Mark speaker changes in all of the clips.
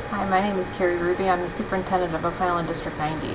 Speaker 1: Hi, my name is Carrie Ruby. I'm the Superintendent of Oak Island District 90.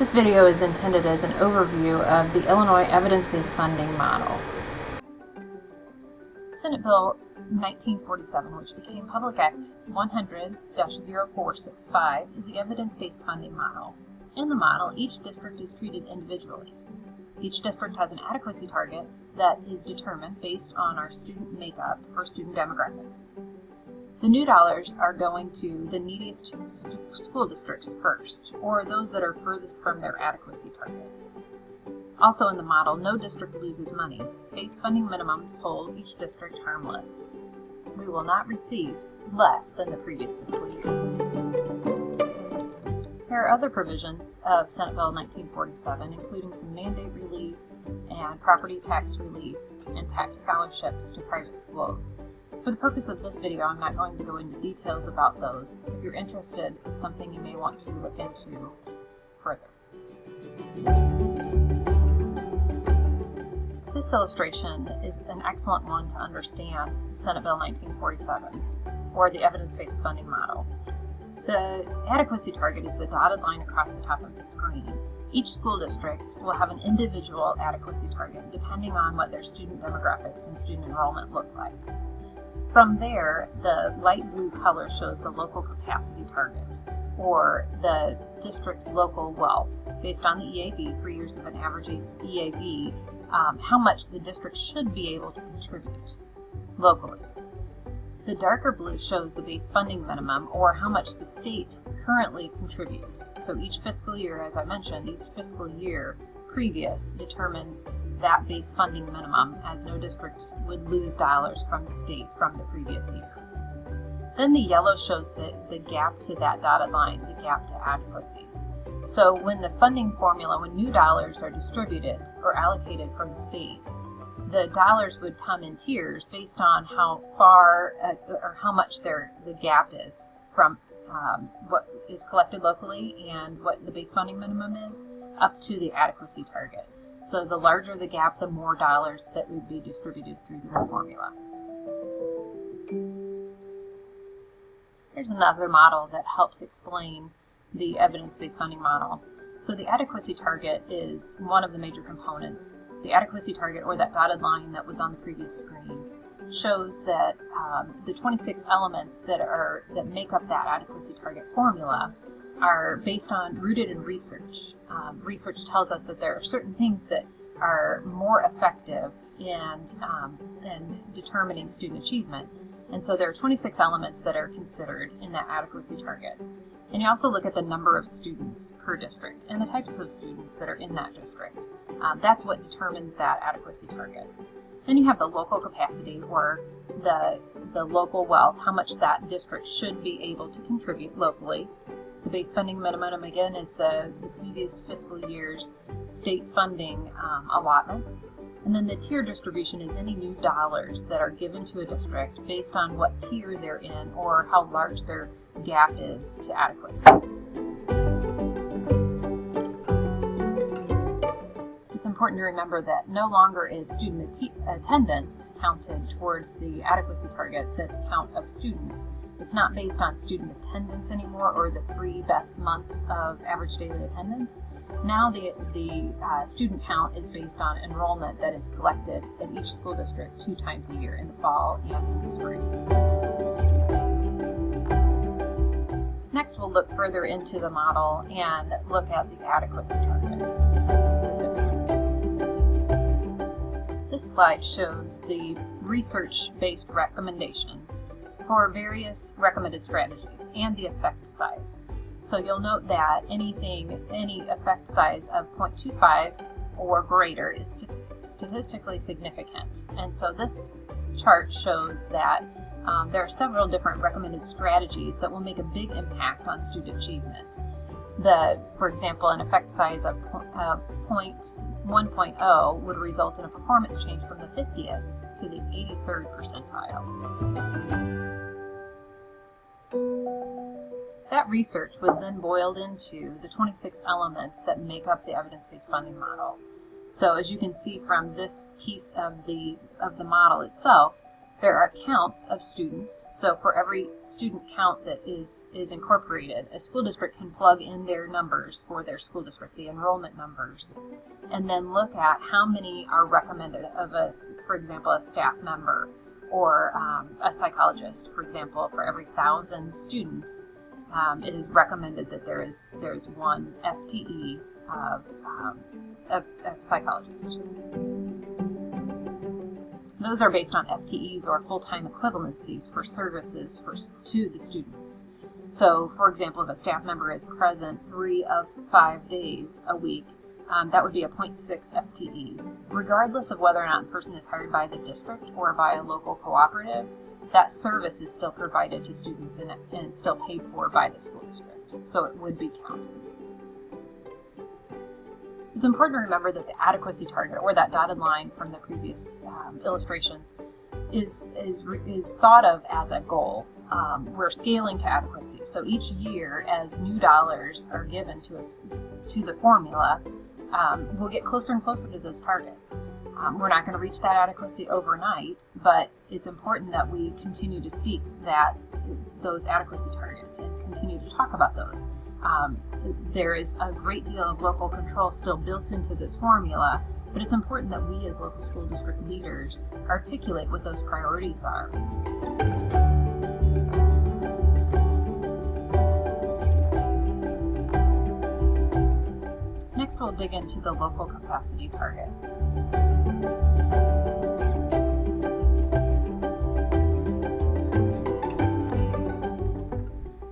Speaker 1: This video is intended as an overview of the Illinois Evidence-Based Funding Model. Senate Bill 1947, which became Public Act 100-0465, is the evidence-based funding model. In the model, each district is treated individually. Each district has an adequacy target that is determined based on our student makeup or student demographics. The new dollars are going to the neediest school districts first, or those that are furthest from their adequacy target. Also in the model, no district loses money. Base funding minimums hold each district harmless. We will not receive less than the previous fiscal year. There are other provisions of Senate Bill 1947, including some mandate relief and property tax relief and tax scholarships to private schools. For the purpose of this video, I'm not going to go into details about those. If you're interested, it's something you may want to look into further. This illustration is an excellent one to understand Senate Bill 1947, or the evidence-based funding model. The adequacy target is the dotted line across the top of the screen. Each school district will have an individual adequacy target depending on what their student demographics and student enrollment look like. From there, the light blue color shows the local capacity target, or the district's local wealth, based on the EAV for years of an average EAV, how much the district should be able to contribute locally. The darker blue shows the base funding minimum, or how much the state currently contributes. So each fiscal year, as I mentioned, each fiscal year previous determines that base funding minimum, as no district would lose dollars from the state from the previous year. Then the yellow shows the gap to that dotted line, the gap to adequacy. So when the funding formula, when new dollars are distributed or allocated from the state, the dollars would come in tiers based on how far or how much the gap is from what is collected locally and what the base funding minimum is up to the adequacy target. So the larger the gap, the more dollars that would be distributed through the formula. Here's another model that helps explain the evidence-based funding model. So the adequacy target is one of the major components. The adequacy target, or that dotted line that was on the previous screen, shows that the 26 elements that make up that adequacy target formula are rooted in research. Research tells us that there are certain things that are more effective in determining student achievement. And so there are 26 elements that are considered in that adequacy target. And you also look at the number of students per district and the types of students that are in that district. That's what determines that adequacy target. Then you have the local capacity, or the local wealth, how much that district should be able to contribute locally. The base funding minimum, again, is the previous fiscal year's state funding allotment. And then the tier distribution is any new dollars that are given to a district based on what tier they're in or how large their gap is to adequacy. It's important to remember that no longer is student attendance counted towards the adequacy target, the count of students. It's not based on student attendance anymore, or the 3 best months of average daily attendance. Now the student count is based on enrollment that is collected at each school district 2 times a year, in the fall and in the spring. Next, we'll look further into the model and look at the adequacy target. This slide shows the research-based recommendations for various recommended strategies and the effect size. So you'll note that any effect size of 0.25 or greater is statistically significant. And so this chart shows that there are several different recommended strategies that will make a big impact on student achievement. For example, an effect size of 1.0 would result in a performance change from the 50th to the 83rd percentile. That research was then boiled into the 26 elements that make up the evidence-based funding model. So as you can see from this piece of the model itself, There are counts of students, so for every student count that is incorporated, a school district can plug in their numbers for their school district, the enrollment numbers, and then look at how many are recommended of for example, a staff member or a psychologist. For example, for every 1,000 students, it is recommended that there is one FTE of psychologist. Those are based on FTEs or full-time equivalencies for services to the students. So, for example, if a staff member is present 3 of 5 days a week, that would be a 0.6 FTE. Regardless of whether or not the person is hired by the district or by a local cooperative, that service is still provided to students and still paid for by the school district. So it would be counted. It's important to remember that the adequacy target, or that dotted line from the previous illustrations, is thought of as a goal. We're scaling to adequacy. So each year, as new dollars are given to us to the formula, we'll get closer and closer to those targets. We're not going to reach that adequacy overnight, but it's important that we continue to seek those adequacy targets and continue to talk about those. There is a great deal of local control still built into this formula, but it's important that we as local school district leaders articulate what those priorities are. Next, we'll dig into the local capacity target.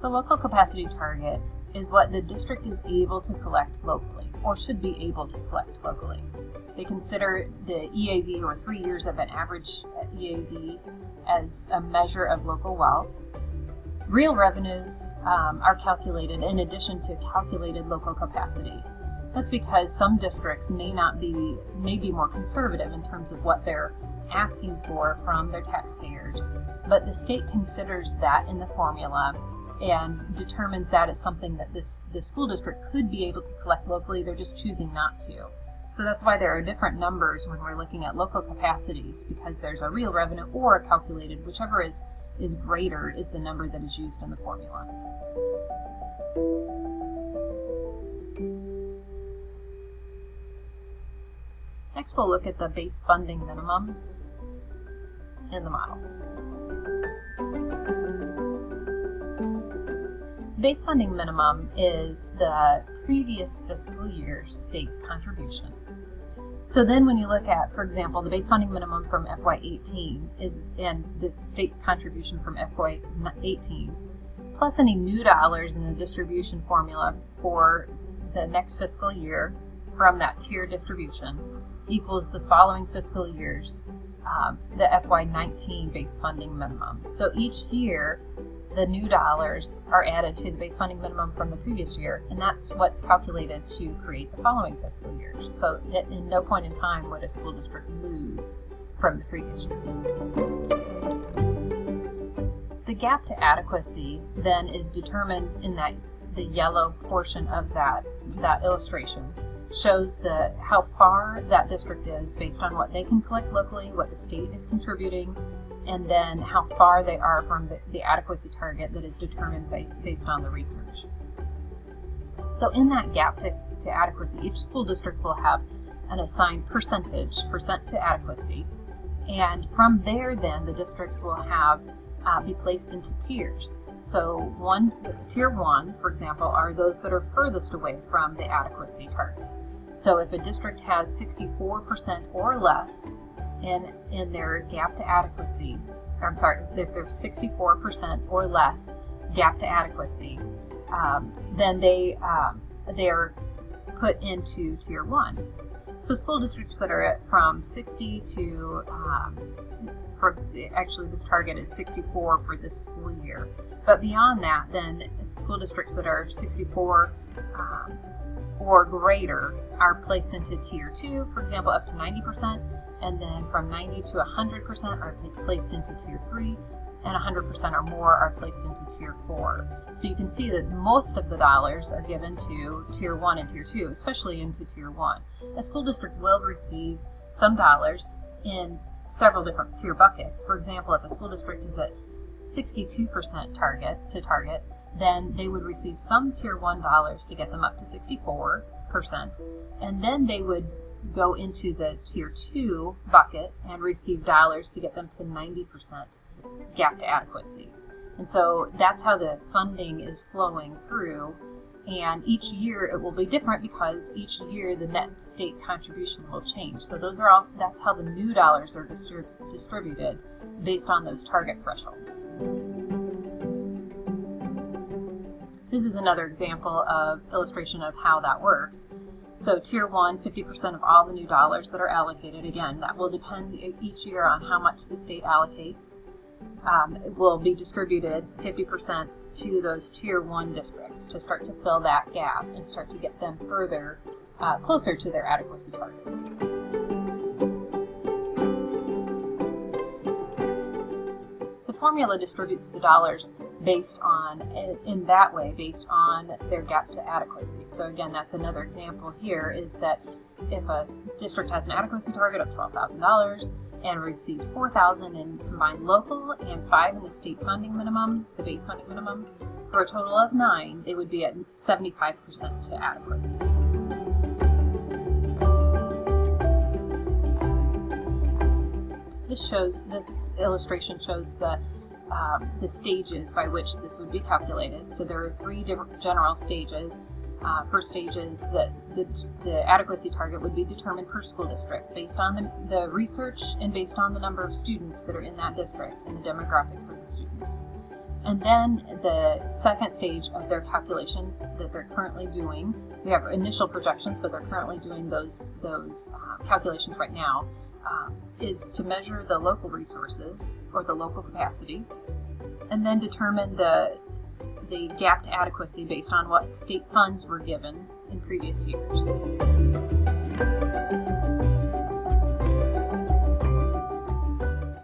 Speaker 1: The local capacity target is what the district is able to collect locally, or should be able to collect locally. They consider the EAV, or 3 years of an average EAV, as a measure of local wealth. Real revenues are calculated in addition to calculated local capacity. That's because some districts may be more conservative in terms of what they're asking for from their taxpayers, but the state considers that in the formula and determines that as something that the school district could be able to collect locally. They're just choosing not to. So that's why there are different numbers when we're looking at local capacities, because there's a real revenue or a calculated, whichever is greater is the number that is used in the formula. Next, we'll look at the base funding minimum in the model. Base funding minimum is the previous fiscal year's state contribution. So then when you look at, for example, the base funding minimum from FY18 and the state contribution from FY18, plus any new dollars in the distribution formula for the next fiscal year from that tier distribution, equals the following fiscal year's, the FY19 base funding minimum. So each year, the new dollars are added to the base funding minimum from the previous year, and that's what's calculated to create the following fiscal year. So that in no point in time would a school district lose from the previous year. The gap to adequacy then is determined in the yellow portion of that illustration. Shows how far that district is based on what they can collect locally, what the state is contributing, and then how far they are from the adequacy target that is determined based on the research. So in that gap to adequacy, each school district will have an assigned percent to adequacy, and from there then the districts will have be placed into tiers. So tier 1, for example, are those that are furthest away from the adequacy target. So if a district has 64% or less in their gap to adequacy, if there's 64% or less gap to adequacy, then they are put into tier 1. So school districts that are from 60 to, actually this target is 64 for this school year. But beyond that, then school districts that are 64 or greater are placed into tier 2, for example, up to 90%, and then from 90 to 100% are placed into tier 3, and 100% or more are placed into tier 4. So you can see that most of the dollars are given to tier 1 and tier 2, especially into tier 1. A school district will receive some dollars in several different tier buckets. For example, if a school district is at 62% target, then they would receive some Tier 1 dollars to get them up to 64%, and then they would go into the Tier 2 bucket and receive dollars to get them to 90% gap to adequacy. And so that's how the funding is flowing through, and each year it will be different because each year the net state contribution will change. So that's how the new dollars are distributed based on those target thresholds. This is another example of illustration of how that works. So Tier 1, 50% of all the new dollars that are allocated. Again, that will depend each year on how much the state allocates. It will be distributed 50% to those Tier 1 districts to start to fill that gap and start to get them further closer to their adequacy targets. The formula distributes the dollars based on their gap to adequacy. So again, that's another example here, is that if a district has an adequacy target of $12,000 and receives $4,000 in combined local and $5,000 in the state funding minimum, the base funding minimum, for a total of $9,000, they would be at 75% to adequacy. This illustration shows the stages by which this would be calculated. So there are 3 different general stages. First stage is that the adequacy target would be determined per school district based on the research and based on the number of students that are in that district and the demographics of the students. And then the second stage of their calculations that they're currently doing, we have initial projections, but they're currently doing those calculations right now, is to measure the local resources or the local capacity, and then determine the gap to adequacy based on what state funds were given in previous years.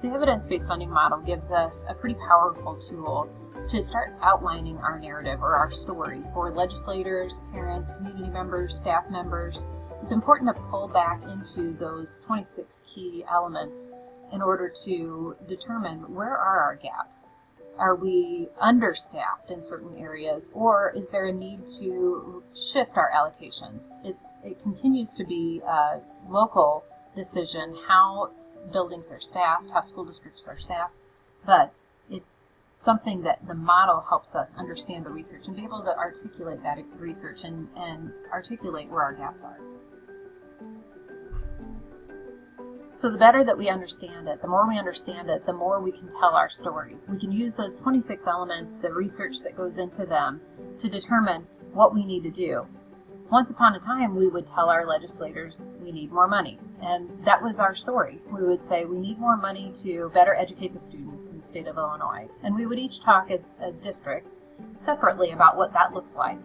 Speaker 1: The evidence-based funding model gives us a pretty powerful tool to start outlining our narrative or our story for legislators, parents, community members, staff members. It's important to pull back into those 26 key elements in order to determine where are our gaps. Are we understaffed in certain areas, or is there a need to shift our allocations? It continues to be a local decision how buildings are staffed, how school districts are staffed, but it's something that the model helps us understand the research and be able to articulate that research and articulate where our gaps are. So the better that we understand it, the more we understand it, the more we can tell our story. We can use those 26 elements, the research that goes into them, to determine what we need to do. Once upon a time, we would tell our legislators we need more money, and that was our story. We would say we need more money to better educate the students in the state of Illinois, and we would each talk as districts separately about what that looked like.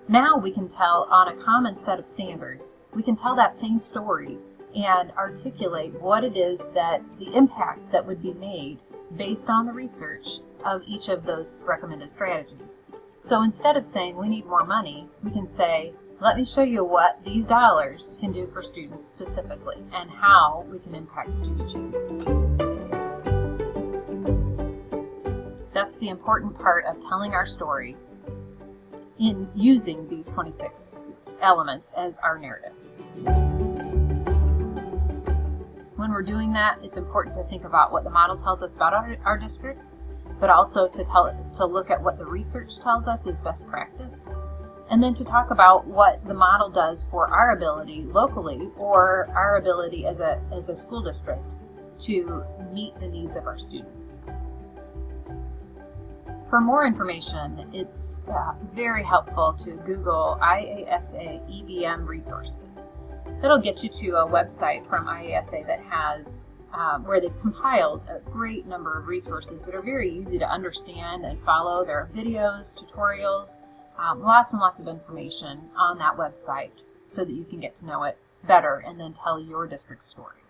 Speaker 1: Now we can tell on a common set of standards. We can tell that same story and articulate what it is that the impact that would be made based on the research of each of those recommended strategies. So instead of saying we need more money, we can say, let me show you what these dollars can do for students specifically and how we can impact student change. That's the important part of telling our story in using these 26 elements as our narrative. When we're doing that, it's important to think about what the model tells us about our districts, but also to look at what the research tells us is best practice, and then to talk about what the model does for our ability locally or our ability as a school district to meet the needs of our students. For more information, it's very helpful to Google IASA EBM resources. That'll get you to a website from IASA that has where they've compiled a great number of resources that are very easy to understand and follow. There are videos, tutorials, lots and lots of information on that website so that you can get to know it better and then tell your district's story.